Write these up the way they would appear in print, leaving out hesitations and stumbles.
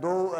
2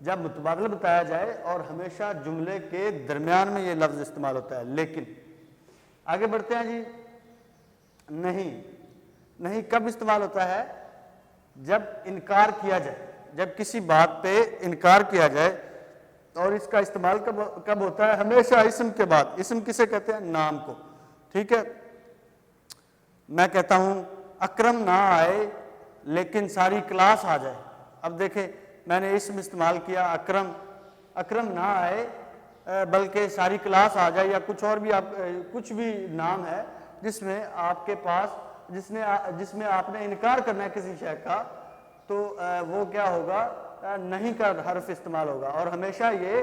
جب متبادل بتایا جائے اور ہمیشہ جملے کے درمیان میں یہ لفظ استعمال ہوتا ہے لیکن. آگے بڑھتے ہیں جی. نہیں. نہیں کب استعمال ہوتا ہے؟ جب انکار کیا جائے, جب کسی بات پہ انکار کیا جائے. اور اس کا استعمال کب ہوتا ہے؟ ہمیشہ اسم کے بعد. اسم کسے کہتے ہیں؟ نام کو. ٹھیک ہے, میں کہتا ہوں اکرم نہ آئے لیکن ساری کلاس آ جائے. اب دیکھیں میں نے اسم استعمال کیا اکرم, اکرم نہ آئے بلکہ ساری کلاس آ جائے, یا کچھ اور بھی کچھ بھی نام ہے جس میں آپ کے پاس جس میں آپ نے انکار کرنا ہے کسی شے کا, تو وہ کیا ہوگا؟ نہیں کا حرف استعمال ہوگا اور ہمیشہ یہ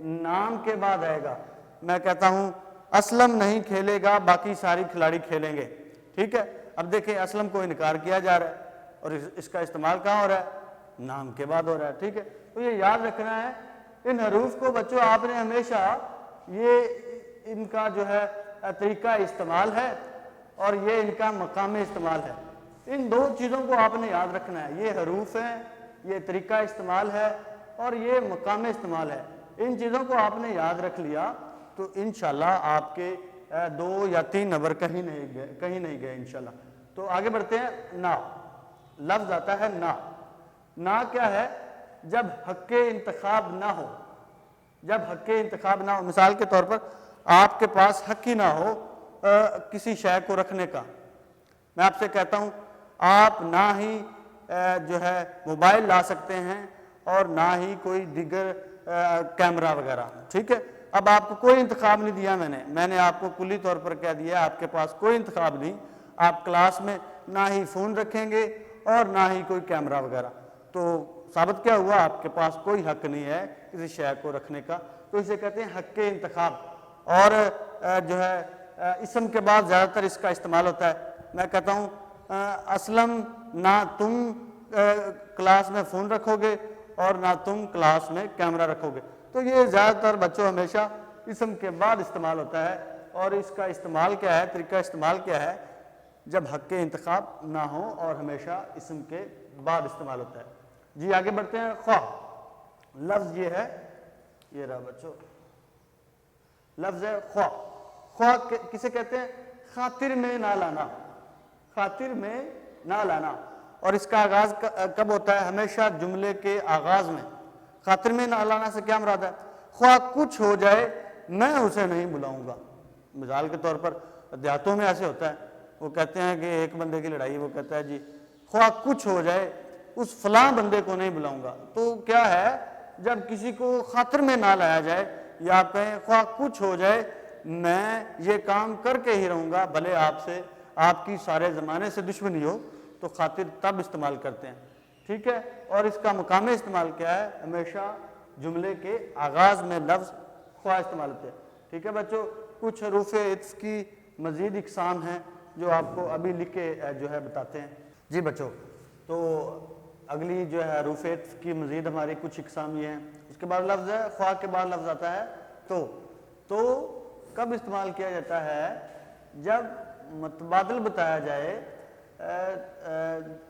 نام کے بعد آئے گا. میں کہتا ہوں اسلم نہیں کھیلے گا باقی ساری کھلاڑی کھیلیں گے. ٹھیک ہے, اب دیکھیں اسلم کو انکار کیا جا رہا ہے اور اس کا استعمال کہاں ہو رہا ہے؟ نام کے بعد ہو رہا ہے. ٹھیک ہے, تو یہ یاد رکھنا ہے. ان حروف کو بچوں آپ نے ہمیشہ یہ ان کا جو ہے طریقہ استعمال ہے اور یہ ان کا مقام استعمال ہے. ان دو چیزوں کو آپ نے یاد رکھنا ہے. یہ حروف ہیں, یہ طریقہ استعمال ہے اور یہ مقام استعمال ہے. ان چیزوں کو آپ نے یاد رکھ لیا تو انشاءاللہ آپ کے 2 یا 3 نمبر کہیں نہیں گئے انشاءاللہ. تو آگے بڑھتے ہیں. نا لفظ آتا ہے نا. نا کیا ہے؟ جب حق انتخاب نہ ہو. جب حق انتخاب نہ ہو, مثال کے طور پر آپ کے پاس حق ہی نہ ہو کسی شے کو رکھنے کا. میں آپ سے کہتا ہوں آپ نہ ہی جو ہے موبائل لا سکتے ہیں اور نہ ہی کوئی دیگر کیمرہ وغیرہ. ٹھیک ہے, اب آپ کو کوئی انتخاب نہیں دیا میں نے آپ کو کلی طور پر کہہ دیا آپ کے پاس کوئی انتخاب نہیں. آپ کلاس میں نہ ہی فون رکھیں گے اور نہ ہی کوئی کیمرہ وغیرہ. تو ثابت کیا ہوا؟ آپ کے پاس کوئی حق نہیں ہے کسی شے کو رکھنے کا. تو اسے کہتے ہیں حق انتخاب. اور جو ہے اسم کے بعد زیادہ تر اس کا استعمال ہوتا ہے. میں کہتا ہوں اسلم نہ تم کلاس میں فون رکھو گے اور نہ تم کلاس میں کیمرہ رکھو گے. تو یہ زیادہ تر بچوں ہمیشہ اسم کے بعد استعمال ہوتا ہے. اور اس کا استعمال کیا ہے؟ طریقہ استعمال کیا ہے؟ جب حق انتخاب نہ ہو اور ہمیشہ اسم کے بعد استعمال ہوتا ہے. جی آگے بڑھتے ہیں. خواہ لفظ یہ ہے, یہ رہا بچوں لفظ ہے خواہ. خواہ کسے کہتے ہیں؟ خاطر میں نہ لانا. خاطر میں نہ لانا. اور اس کا آغاز کب ہوتا ہے؟ ہمیشہ جملے کے آغاز میں. خاطر میں نہ لانا سے کیا مراد ہے؟ خواہ کچھ ہو جائے میں اسے نہیں بلاؤں گا. مثال کے طور پر دیہاتوں میں ایسے ہوتا ہے, وہ کہتے ہیں کہ ایک بندے کی لڑائی, وہ کہتا ہے جی خواہ کچھ ہو جائے اس فلاں بندے کو نہیں بلاؤں گا. تو کیا ہے, جب کسی کو خاطر میں نہ لایا جائے یا آپ کہیں خواہ کچھ ہو جائے میں یہ کام کر کے ہی رہوں گا بھلے آپ کی سارے زمانے سے دشمنی ہو, تو خاطر تب استعمال کرتے ہیں. ٹھیک ہے, اور اس کا مقام استعمال کیا ہے؟ ہمیشہ جملے کے آغاز میں لفظ خواہ استعمال ہوتے ہیں. ٹھیک ہے بچوں, کچھ حروف عطف کی مزید اقسام ہیں جو آپ کو ابھی لکھ کے جو ہے بتاتے ہیں. جی بچوں, تو اگلی جو ہے حروف عطف کی مزید ہماری کچھ اقسام یہ ہیں. اس کے بعد لفظ ہے خواہ کے بعد لفظ آتا ہے تو کب استعمال کیا جاتا ہے؟ جب متبادل بتایا جائے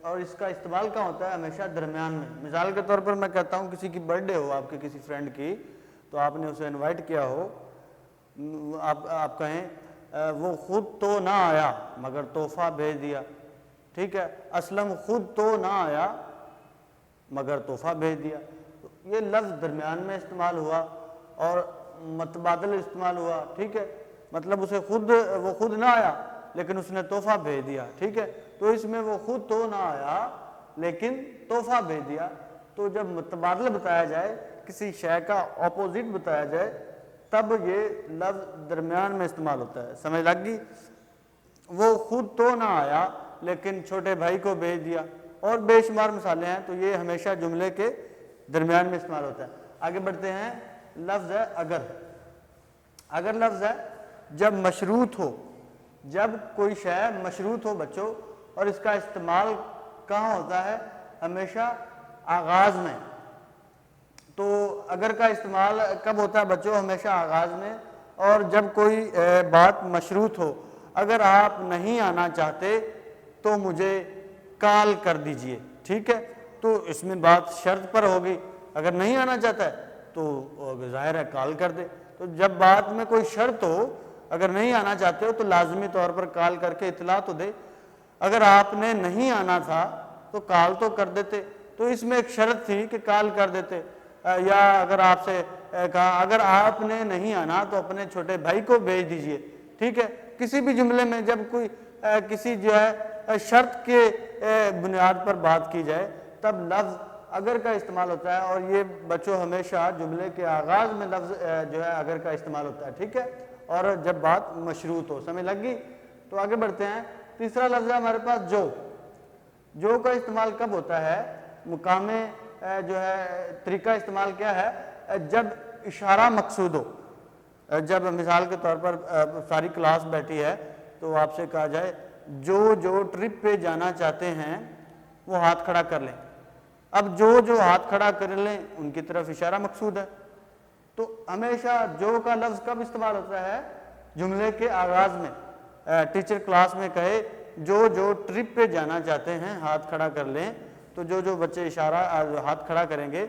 اور اس کا استعمال کہاں ہوتا ہے؟ ہمیشہ درمیان میں. مثال کے طور پر میں کہتا ہوں کسی کی برتھ ڈے ہو آپ کے کسی فرینڈ کی, تو آپ نے اسے انوائٹ کیا ہو, آپ کہیں وہ خود تو نہ آیا مگر تحفہ بھیج دیا. ٹھیک ہے, اسلم خود تو نہ آیا مگر تحفہ بھیج دیا. یہ لفظ درمیان میں استعمال ہوا اور متبادل استعمال ہوا. ٹھیک ہے, مطلب وہ خود نہ آیا لیکن اس نے تحفہ بھیج دیا. ٹھیک ہے, تو اس میں وہ خود تو نہ آیا لیکن تحفہ بھیج دیا. تو جب متبادل بتایا جائے, کسی شے کا اپوزٹ بتایا جائے, تب یہ لفظ درمیان میں استعمال ہوتا ہے. سمجھ لگ گئی؟ وہ خود تو نہ آیا لیکن چھوٹے بھائی کو بھیج دیا, اور بے شمار مثالیں ہیں. تو یہ ہمیشہ جملے کے درمیان میں استعمال ہوتا ہے. آگے بڑھتے ہیں. لفظ ہے اگر. اگر لفظ ہے جب مشروط ہو, جب کوئی شے مشروط ہو بچوں, اور اس کا استعمال کہاں ہوتا ہے؟ ہمیشہ آغاز میں. تو اگر کا استعمال کب ہوتا ہے بچوں؟ ہمیشہ آغاز میں. اور جب کوئی بات مشروط ہو, اگر آپ نہیں آنا چاہتے تو مجھے کال کر دیجئے. ٹھیک ہے, تو اس میں بات شرط پر ہوگی. اگر نہیں آنا چاہتا ہے تو ظاہر ہے کال کر دے. تو جب بات میں کوئی شرط ہو, اگر نہیں آنا چاہتے ہو تو لازمی طور پر کال کر کے اطلاع تو دے. اگر آپ نے نہیں آنا تھا تو کال تو کر دیتے. تو اس میں ایک شرط تھی کہ کال کر دیتے, یا اگر آپ سے کہا اگر آپ نے نہیں آنا تو اپنے چھوٹے بھائی کو بھیج دیجئے. ٹھیک ہے, کسی بھی جملے میں جب کوئی کسی جو ہے شرط کے بنیاد پر بات کی جائے تب لفظ اگر کا استعمال ہوتا ہے, اور یہ بچوں ہمیشہ جملے کے آغاز میں لفظ جو ہے اگر کا استعمال ہوتا ہے. ٹھیک ہے, اور جب بات مشروط ہو. سمجھ لگ گئی؟ تو آگے بڑھتے ہیں. تیسرا لفظ ہے ہمارے پاس جو. جو کا استعمال کب ہوتا ہے؟ مقام جو ہے طریقہ استعمال کیا ہے؟ جب اشارہ مقصود ہو. جب مثال کے طور پر ساری کلاس بیٹھی ہے تو آپ سے کہا جائے جو ٹرپ پہ جانا چاہتے ہیں وہ ہاتھ کھڑا کر لیں. اب جو ہاتھ کھڑا کر لیں ان کی طرف اشارہ مقصود ہے. تو ہمیشہ جو کا لفظ کب استعمال ہوتا ہے؟ جملے کے آغاز میں. ٹیچر کلاس میں کہے جو ٹرپ پہ جانا چاہتے ہیں ہاتھ کھڑا کر لیں, تو جو بچے اشارہ ہاتھ کھڑا کریں گے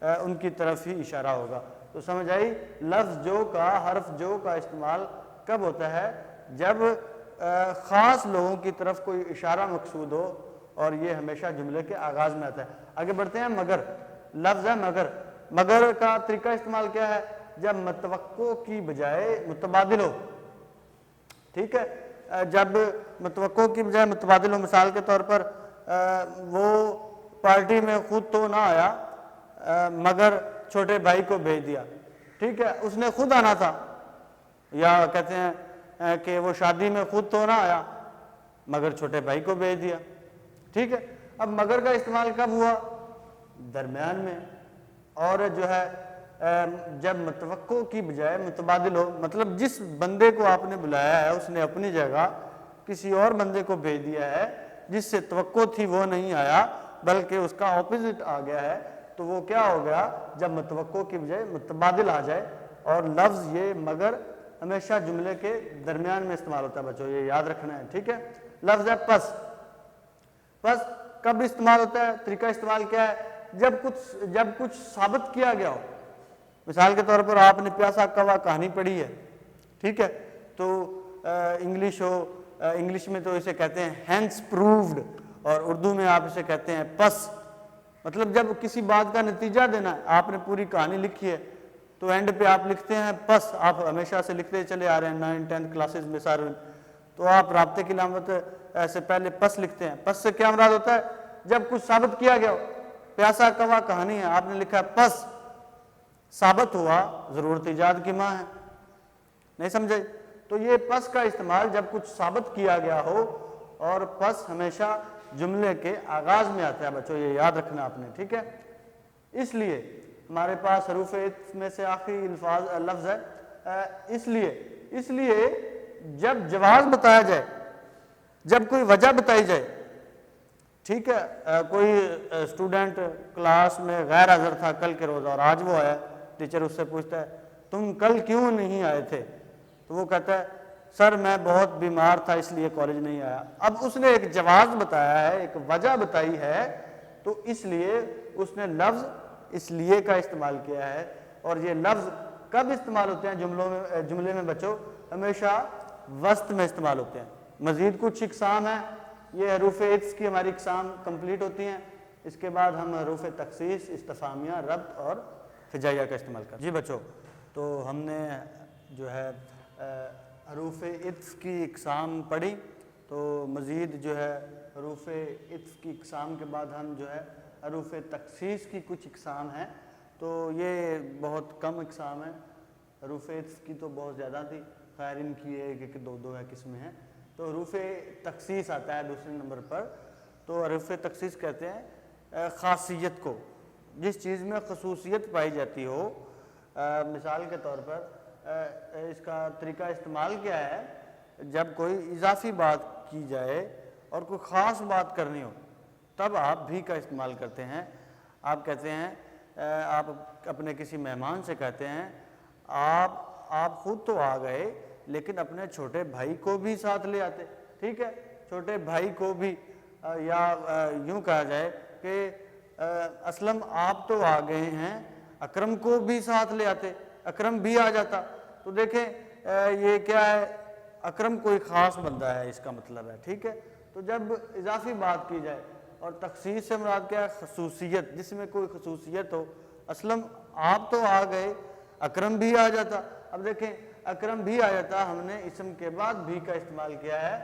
ان کی طرف ہی اشارہ ہوگا. تو سمجھ آئی؟ لفظ جو کا, حرف جو کا استعمال کب ہوتا ہے؟ جب خاص لوگوں کی طرف کوئی اشارہ مقصود ہو, اور یہ ہمیشہ جملے کے آغاز میں آتا ہے. آگے بڑھتے ہیں. مگر. لفظ ہے مگر. مگر کا طریقہ استعمال کیا ہے؟ جب متوقع کی بجائے متبادل ہو. ٹھیک ہے, جب متوقع کی بجائے متبادل ہو. مثال کے طور پر وہ پارٹی میں خود تو نہ آیا مگر چھوٹے بھائی کو بھیج دیا. ٹھیک ہے, اس نے خود آنا تھا. یا کہتے ہیں کہ وہ شادی میں خود تو نہ آیا مگر چھوٹے بھائی کو بھیج دیا. ٹھیک ہے, اب مگر کا استعمال کب ہوا؟ درمیان میں. اور جو ہے جب متوقع کی بجائے متبادل ہو, مطلب جس بندے کو آپ نے بلایا ہے اس نے اپنی جگہ کسی اور بندے کو بھیج دیا ہے جس سے توقع تھی وہ نہیں آیا بلکہ اس کا اپوزٹ آ گیا ہے. تو وہ کیا ہو گیا؟ جب متوقع کی بجائے متبادل آ جائے. اور لفظ یہ مگر ہمیشہ جملے کے درمیان میں استعمال ہوتا ہے بچوں, یہ یاد رکھنا ہے. ٹھیک ہے. لفظ ہے پس. پس کب استعمال ہوتا ہے؟ طریقہ استعمال کیا ہے؟ جب کچھ ثابت کیا گیا ہو. مثال کے طور پر آپ نے پیاسا کوا کہانی پڑھی ہے. ٹھیک ہے, تو انگلش میں تو اسے کہتے ہیں ہینس پروفڈ, اور اردو میں آپ اسے کہتے ہیں پس. مطلب جب کسی بات کا نتیجہ دینا ہے, آپ نے پوری کہانی لکھی ہے تو اینڈ پہ آپ لکھتے ہیں پس. آپ ہمیشہ سے لکھتے چلے آ رہے ہیں 9th 10th کلاسز میں سارے, تو آپ رابطے کی علامت سے پہلے پس لکھتے ہیں. پس سے کیا مراد ہوتا ہے؟ جب کچھ ثابت کیا گیا ہو. پیاسا کوا کہانی ہے, آپ نے لکھا پس ثابت ہوا ضرورت ایجاد کی ماں ہے. نہیں سمجھے؟ تو یہ پس کا استعمال جب کچھ ثابت کیا گیا ہو, اور پس ہمیشہ جملے کے آغاز میں آتا ہے بچوں, یہ یاد رکھنا آپ نے. ٹھیک ہے, اس لیے ہمارے پاس حروف عطف میں سے آخری لفظ ہے اس لیے جب جواز بتایا جائے, جب کوئی وجہ بتائی جائے. ٹھیک ہے, کوئی اسٹوڈنٹ کلاس میں غیر حاضر تھا کل کے روز اور آج وہ آیا, ٹیچر اس سے پوچھتا ہے تم کل کیوں نہیں آئے تھے؟ تو وہ کہتا ہے سر میں بہت بیمار تھا اس لیے کالج نہیں آیا. اب اس نے ایک جواز بتایا ہے, ایک وجہ بتائی ہے, تو اس لیے اس نے لفظ اس لیے کا استعمال کیا ہے. اور یہ لفظ کب استعمال ہوتے ہیں جملے میں بچوں؟ ہمیشہ وسط میں استعمال ہوتے ہیں. مزید کچھ اقسام ہیں, یہ حروف عطف کی ہماری اقسام کمپلیٹ ہوتی ہیں. اس کے بعد ہم حروف تخصیص, استفہامیہ, ربط اور ہجائیہ کا استعمال کرتے ہیں. جی بچوں, تو ہم نے جو ہے حروف عطف کی اقسام پڑھی. تو مزید جو ہے حروف عطف کی اقسام کے بعد ہم جو ہے حروف تخصیص کی کچھ اقسام ہیں. تو یہ بہت کم اقسام ہیں, حروف عطف کی تو بہت زیادہ تھی, خیر ان کی ایک دو ہے قسمیں ہیں. تو حروف تخصیص آتا ہے دوسرے نمبر پر. تو حروف تخصیص کہتے ہیں خاصیت کو, جس چیز میں خصوصیت پائی جاتی ہو. مثال کے طور پر اس کا طریقہ استعمال کیا ہے؟ جب کوئی اضافی بات کی جائے اور کوئی خاص بات کرنی ہو تب آپ بھی کا استعمال کرتے ہیں. آپ کہتے ہیں, آپ اپنے کسی مہمان سے کہتے ہیں آپ خود تو آ گئے لیکن اپنے چھوٹے بھائی کو بھی ساتھ لے آتے. ٹھیک ہے, چھوٹے بھائی کو بھی, یا یوں کہا جائے کہ اسلم آپ تو آ گئے ہیں، اکرم کو بھی ساتھ لے آتے، اکرم بھی آ جاتا، تو دیکھیں یہ کیا ہے، اکرم کوئی خاص بندہ ہے اس کا مطلب ہے، ٹھیک ہے۔ تو جب اضافی بات کی جائے اور تخصیص سے مراد کیا ہے، خصوصیت، جس میں کوئی خصوصیت ہو، اسلم آپ تو آ گئے، اکرم بھی آ جاتا۔ اب دیکھیں اکرم بھی آ جاتا، ہم نے اسم کے بعد بھی کا استعمال کیا ہے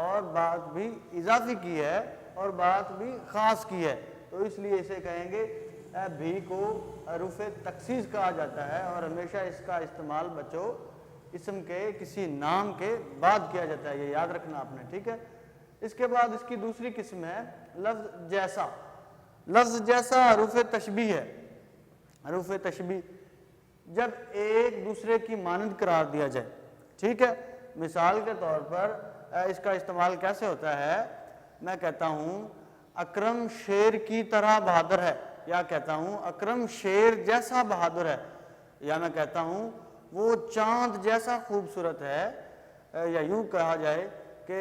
اور بات بھی اضافی کی ہے اور بات بھی خاص کی ہے، تو اس لیے اسے کہیں گے بھی کو حروف تخصیص کہا جاتا ہے، اور ہمیشہ اس کا استعمال بچوں اسم کے کسی نام کے بعد کیا جاتا ہے، یہ یاد رکھنا آپ نے، ٹھیک ہے۔ اس کے بعد اس کی دوسری قسم ہے لفظ جیسا۔ لفظ جیسا حروف تشبیہ ہے۔ حروف تشبیہ جب ایک دوسرے کی مانند قرار دیا جائے، ٹھیک ہے۔ مثال کے طور پر اس کا استعمال کیسے ہوتا ہے، میں کہتا ہوں اکرم شیر کی طرح بہادر ہے، یا کہتا ہوں اکرم شیر جیسا بہادر ہے، یا میں کہتا ہوں وہ چاند جیسا خوبصورت ہے، یا یوں کہا جائے کہ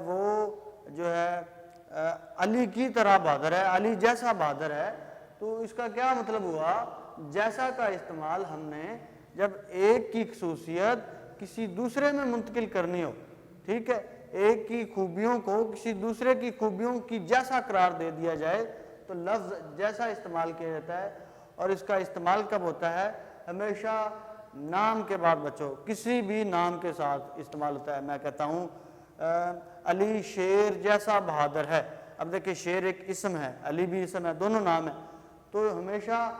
وہ جو ہے علی کی طرح بہادر ہے، علی جیسا بہادر ہے۔ تو اس کا کیا مطلب ہوا، جیسا کا استعمال ہم نے جب ایک کی خصوصیت کسی دوسرے میں منتقل کرنی ہو، ٹھیک ہے، ایک کی خوبیوں کو کسی دوسرے کی خوبیوں کی جیسا قرار دے دیا جائے تو لفظ جیسا استعمال کیا جاتا ہے۔ اور اس کا استعمال کب ہوتا ہے، ہمیشہ نام کے بعد بچوں، کسی بھی نام کے ساتھ استعمال ہوتا ہے۔ میں کہتا ہوں علی شیر جیسا بہادر ہے، اب دیکھیں شیر ایک اسم ہے، علی بھی اسم ہے، دونوں نام ہیں، تو ہمیشہ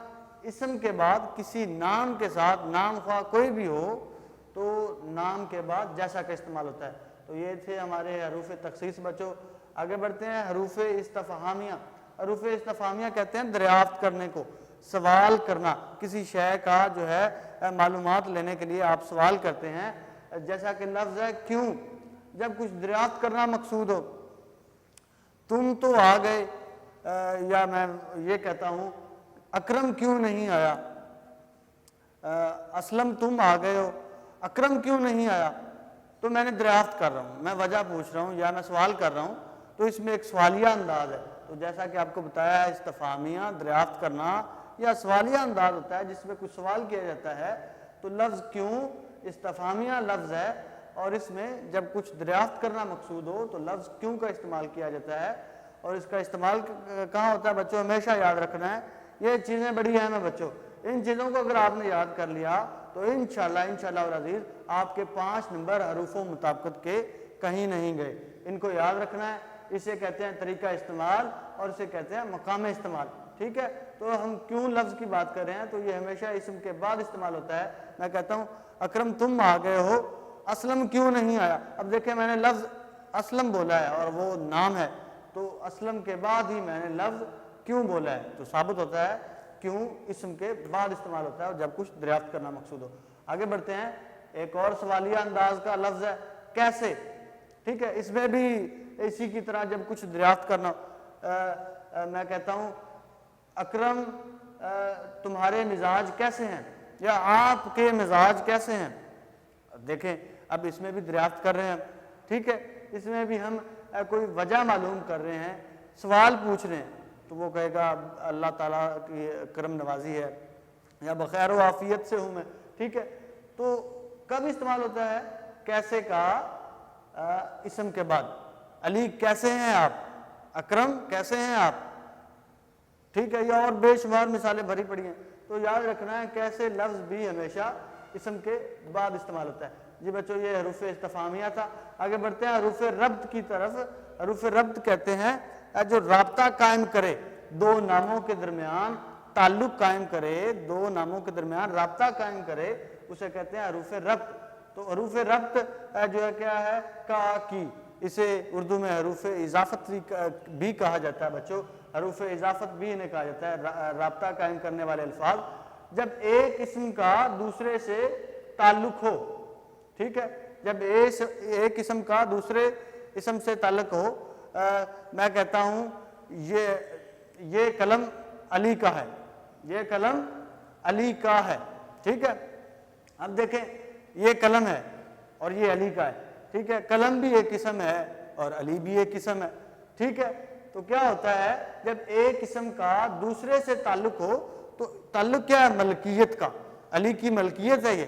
اسم کے بعد کسی نام کے ساتھ، نام خواہ کوئی بھی ہو تو نام کے بعد جیسا کا استعمال ہوتا ہے۔ تو یہ تھے ہمارے حروف تخصیص بچوں۔ آگے بڑھتے ہیں حروف استفہامیہ۔ حروف استفہامیہ کہتے ہیں دریافت کرنے کو، سوال کرنا، کسی شے کا جو ہے معلومات لینے کے لیے آپ سوال کرتے ہیں، جیسا کہ لفظ ہے کیوں، جب کچھ دریافت کرنا مقصود ہو، تم تو آ گئے، یا میں یہ کہتا ہوں اکرم کیوں نہیں آیا، اسلم تم آ گئے ہو، اکرم کیوں نہیں آیا، تو میں نے دریافت کر رہا ہوں، میں وجہ پوچھ رہا ہوں یا میں سوال کر رہا ہوں، تو اس میں ایک سوالیہ انداز ہے۔ تو جیسا کہ آپ کو بتایا ہے استفہامیہ دریافت کرنا یا سوالیہ انداز ہوتا ہے جس میں کچھ سوال کیا جاتا ہے، تو لفظ کیوں استفہامیہ لفظ ہے، اور اس میں جب کچھ دریافت کرنا مقصود ہو تو لفظ کیوں کا استعمال کیا جاتا ہے۔ اور اس کا استعمال کہاں ہوتا ہے بچوں، ہمیشہ یاد رکھنا ہے، یہ چیزیں بڑی اہم ہیں بچوں، ان چیزوں کو اگر آپ نے یاد کر لیا تو انشاءاللہ العزیز آپ کے 5 نمبر حروف و مطابقت کے کہیں نہیں گئے۔ ان کو یاد رکھنا ہے، اسے کہتے ہیں طریقہ استعمال اور اسے کہتے ہیں مقام استعمال، ٹھیک ہے۔ تو ہم کیوں لفظ کی بات کر رہے ہیں تو یہ ہمیشہ اسم کے بعد استعمال ہوتا ہے۔ میں کہتا ہوں اکرم تم آ گئے ہو، اسلم کیوں نہیں آیا، اب دیکھیں میں نے لفظ اسلم بولا ہے اور وہ نام ہے، تو اسلم کے بعد ہی میں نے لفظ کیوں بولا ہے، تو ثابت ہوتا ہے کیوں اسم کے بعد استعمال ہوتا ہے اور جب کچھ دریافت کرنا مقصود ہو۔ آگے بڑھتے ہیں، ایک اور سوالیہ انداز کا لفظ ہے کیسے، ٹھیک ہے، اس میں بھی اسی کی طرح جب کچھ دریافت کرنا میں کہتا ہوں اکرم تمہارے مزاج کیسے ہیں، یا آپ کے مزاج کیسے ہیں، دیکھیں اب اس میں بھی دریافت کر رہے ہیں، ٹھیک ہے، اس میں بھی ہم کوئی وجہ معلوم کر رہے ہیں، سوال پوچھ رہے ہیں، تو وہ کہے گا اللہ تعالیٰ کی کرم نوازی ہے یا بخیر و عافیت سے ہوں میں، ٹھیک ہے۔ تو کب استعمال ہوتا ہے کیسے کا، اسم کے بعد، علی کیسے ہیں آپ، اکرم کیسے ہیں آپ، ٹھیک ہے، یا اور بے شمار مثالیں بھری پڑی ہیں۔ تو یاد رکھنا ہے کیسے لفظ بھی ہمیشہ اسم کے بعد استعمال ہوتا ہے۔ جی بچوں یہ حروف استفہامیہ تھا۔ آگے بڑھتے ہیں حروف ربط کی طرف۔ حروف ربط کہتے ہیں جو رابطہ قائم کرے، دو ناموں کے درمیان تعلق قائم کرے، دو ناموں کے درمیان رابطہ قائم کرے، اسے کہتے ہیں حروف ربط۔ تو حروف ربط جو ہے کیا ہے، کا کی، اسے اردو میں حروف اضافت بھی کہا جاتا ہے بچوں، حروف اضافت بھی انہیں کہا جاتا ہے، رابطہ قائم کرنے والے الفاظ، جب ایک اسم کا دوسرے سے تعلق ہو، ٹھیک ہے، جب ایک اسم کا دوسرے اسم سے تعلق ہو، میں کہتا ہوں یہ قلم علی کا ہے، یہ قلم علی کا ہے، ٹھیک ہے۔ اب دیکھیں یہ قلم ہے اور یہ علی کا ہے، ٹھیک ہے، قلم بھی ایک اسم ہے اور علی بھی ایک اسم ہے، ٹھیک ہے۔ تو تو کیا ہوتا ہے جب ایک اسم کا دوسرے سے تعلق ہو تو تعلق کیا ہے؟ ملکیت کا، علی کی ملکیت ہے یہ،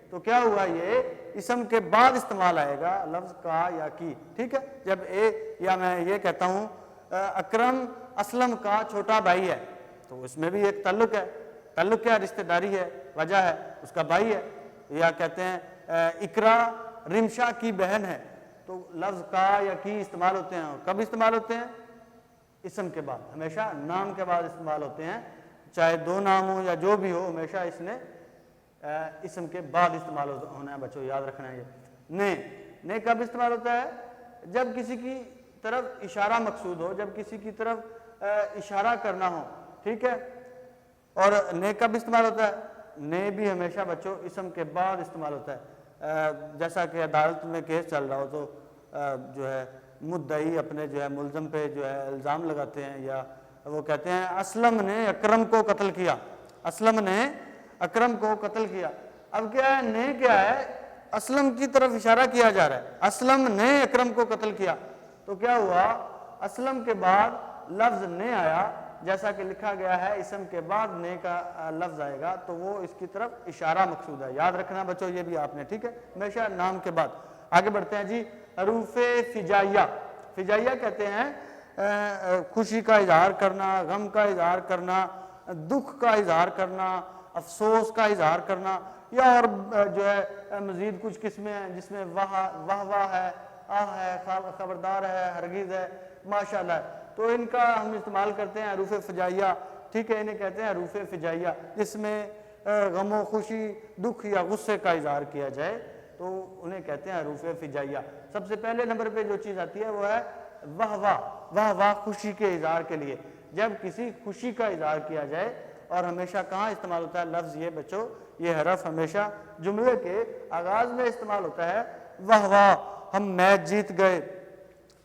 تو کیا ہوا یہ اسم کے بعد استعمال آئے گا لفظ کا یا کی، ٹھیک ہے؟ جب یا میں یہ کہتا ہوں اکرم اسلم کا چھوٹا بھائی ہے تو اس میں بھی ایک تعلق ہے، تعلق کیا؟ رشتہ داری ہے، وجہ ہے اس کا بھائی ہے۔ یا کہتے ہیں اقرا رمشا کی بہن ہے تو لفظ کا یا کی استعمال ہوتے ہیں، کب استعمال ہوتے ہیں؟ اسم کے بعد، ہمیشہ نام کے بعد استعمال ہوتے ہیں، چاہے دو نام ہو یا جو بھی ہو، ہمیشہ اس نے اسم کے بعد استعمال ہونا ہے بچوں، یاد رکھنا ہے یہ۔ نے کب استعمال ہوتا ہے؟ جب کسی کی طرف اشارہ مقصود ہو، جب کسی کی طرف اشارہ کرنا ہو، ٹھیک ہے؟ اور نے کب استعمال ہوتا ہے؟ نے بھی ہمیشہ بچوں اسم کے بعد استعمال ہوتا ہے، جیسا کہ عدالت میں کیس چل رہا ہو تو جو ہے مدعی اپنے جو ہے ملزم پہ جو ہے الزام لگاتے ہیں، یا وہ کہتے ہیں اسلم نے اکرم کو قتل کیا، اسلم نے اکرم کو قتل کیا۔ اب کیا ہے؟ نے کیا ہے؟ اسلم کی طرف اشارہ کیا جا رہا ہے، اسلم نے اکرم کو قتل کیا، تو کیا ہوا؟ اسلم کے بعد لفظ نے آیا، جیسا کہ لکھا گیا ہے اسم کے بعد نے کا لفظ آئے گا تو وہ اس کی طرف اشارہ مقصود ہے، یاد رکھنا بچوں یہ بھی آپ نے، ٹھیک ہے؟ ہمیشہ نام کے بعد۔ آگے بڑھتے ہیں جی، حروف فجائیہ۔ فجائیہ کہتے ہیں خوشی کا اظہار کرنا، غم کا اظہار کرنا، دکھ کا اظہار کرنا، افسوس کا اظہار کرنا، یا اور جو ہے مزید کچھ قسمیں ہیں جس میں واہ واہ ہے، آہ ہے، خبردار ہے، ہرگز ہے، ماشاءاللہ ہے، تو ان کا ہم استعمال کرتے ہیں حروف فجائیہ، ٹھیک ہے؟ انہیں کہتے ہیں حروف فجائیہ، جس میں غم و خوشی، دکھ یا غصے کا اظہار کیا جائے تو انہیں کہتے ہیں حروف فجائیہ۔ سب سے پہلے نمبر پہ جو چیز آتی ہے وہ ہے واہ واہ، واہ واہ خوشی کے اظہار کے لیے، جب کسی خوشی کا اظہار کیا جائے، اور ہمیشہ کہاں استعمال ہوتا ہے لفظ یہ بچوں؟ یہ حرف ہمیشہ جملے کے آغاز میں استعمال ہوتا ہے۔ واہ واہ ہم میچ جیت گئے،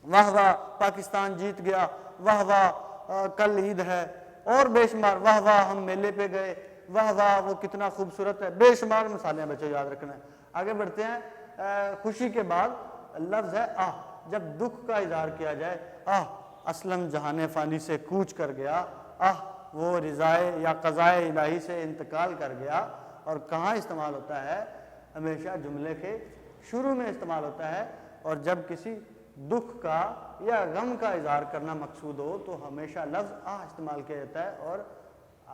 واہ واہ پاکستان جیت گیا، واہ واہ کل عید ہے، اور بے شمار، واہ واہ ہم میلے پہ گئے، واہ واہ وہ کتنا خوبصورت ہے، بے شمار مثالیں بچوں یاد رکھنا ہے۔ آگے بڑھتے ہیں، خوشی کے بعد لفظ ہے آہ، جب دکھ کا اظہار کیا جائے، آہ اسلم جہان فانی سے کوچ کر گیا، آہ وہ رضائے یا قضائے الہی سے انتقال کر گیا، اور کہاں استعمال ہوتا ہے؟ ہمیشہ جملے کے شروع میں استعمال ہوتا ہے، اور جب کسی دکھ کا یا غم کا اظہار کرنا مقصود ہو تو ہمیشہ لفظ آہ استعمال کیا جاتا ہے اور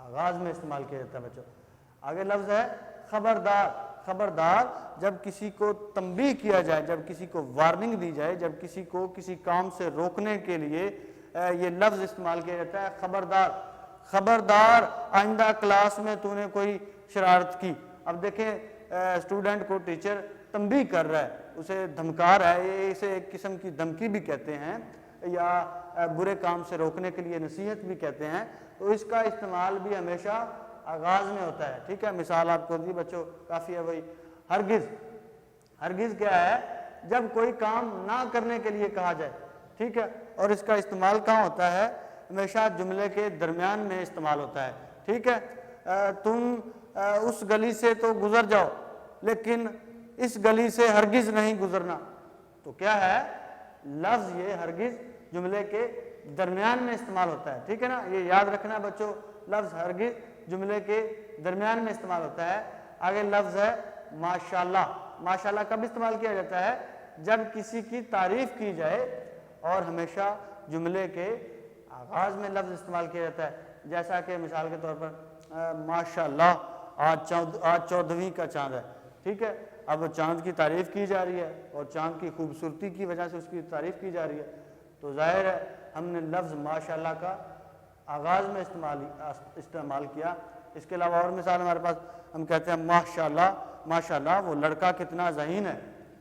آغاز میں استعمال کیا جاتا ہے بچوں۔ آگے لفظ ہے خبردار۔ خبردار جب کسی کو تنبیہ کیا جائے، جب کسی کو وارننگ دی جائے، جب کسی کو کسی کام سے روکنے کے لیے یہ لفظ استعمال کیا جاتا ہے خبردار۔ خبردار آئندہ کلاس میں تو نے کوئی شرارت کی۔ اب دیکھیں اسٹوڈنٹ کو ٹیچر تنبیہ کر رہا ہے، اسے دھمکا رہا ہے، یہ اسے ایک قسم کی دھمکی بھی کہتے ہیں، یا برے کام سے روکنے کے لیے نصیحت بھی کہتے ہیں، تو اس کا استعمال بھی ہمیشہ آغاز میں ہوتا ہے، ٹھیک ہے؟ مثال آپ کو دی بچوں کافی ہے وہی ہرگز۔ ہرگز کیا ہے؟ جب کوئی کام نہ کرنے کے لیے کہا جائے، ٹھیک ہے؟ اور اس کا استعمال کہاں ہوتا ہے؟ ہمیشہ جملے کے درمیان میں استعمال ہوتا ہے، ٹھیک ہے؟ تم اس گلی سے تو گزر جاؤ لیکن اس گلی سے ہرگز نہیں گزرنا، تو کیا ہے؟ لفظ یہ ہرگز جملے کے درمیان میں استعمال ہوتا ہے، ٹھیک ہے نا؟ یہ یاد رکھنا بچوں، لفظ ہرگز جملے کے درمیان میں استعمال ہوتا ہے۔ آگے لفظ ہے ماشاءاللہ۔ ماشاءاللہ کب استعمال کیا جاتا ہے؟ جب کسی کی تعریف کی جائے، اور ہمیشہ جملے کے آغاز میں لفظ استعمال کیا جاتا ہے، جیسا کہ مثال کے طور پر ماشاءاللہ آج 14ویں کا چاند ہے، ٹھیک ہے؟ اب چاند کی تعریف کی جا رہی ہے اور چاند کی خوبصورتی کی وجہ سے اس کی تعریف کی جا رہی ہے، تو ظاہر ہے ہم نے لفظ ماشاءاللہ کا آغاز میں استعمال کیا۔ اس کے علاوہ اور مثال ہمارے پاس، ہم کہتے ہیں ماشاءاللہ، ماشاءاللہ وہ لڑکا کتنا ذہین ہے،